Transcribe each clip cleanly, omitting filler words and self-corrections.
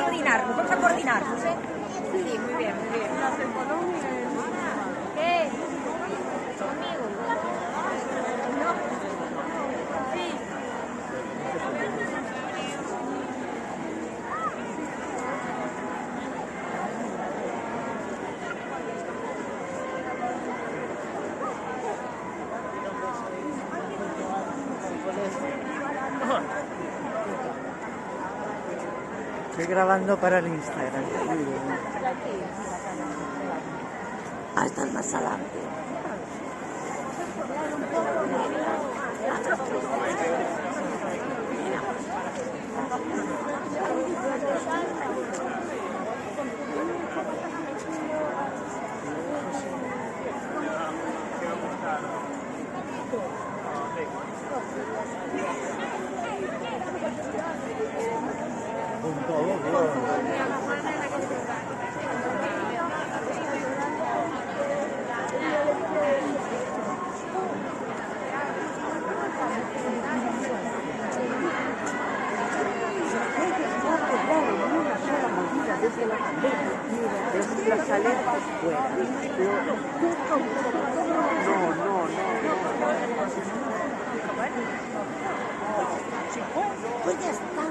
vamos a coordinarnos, ¿eh? Sí, muy bien, muy bien. ¿Qué? ¿Conmigo? No. Sí. Estoy grabando para el Instagram. Ah, estás más adelante. Desde la pandemia, desde las alertas fuera. No. Pues ya está.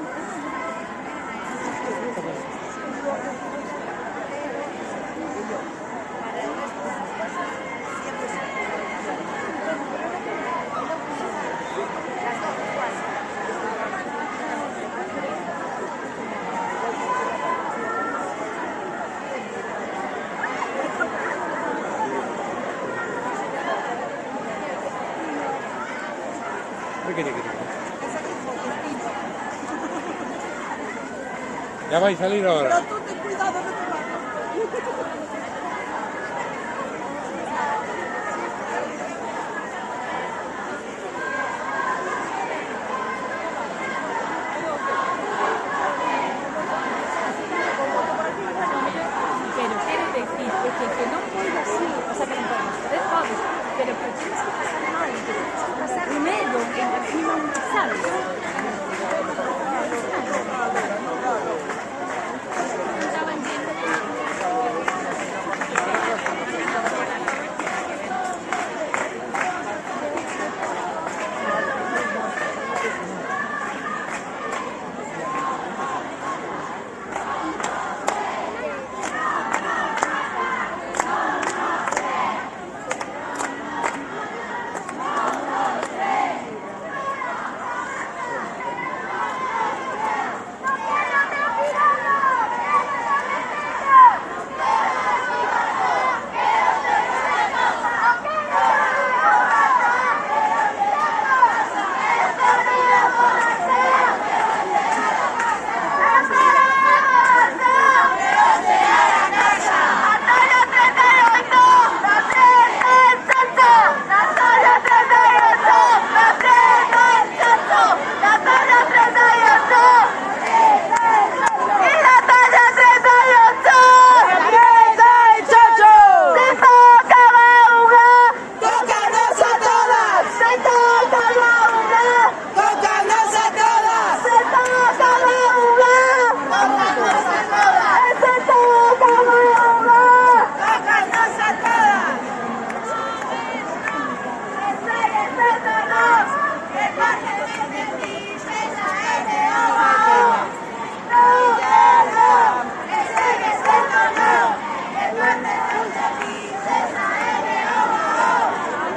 Ya vais a salir ahora. Pero tú ten cuidado, no te vayas.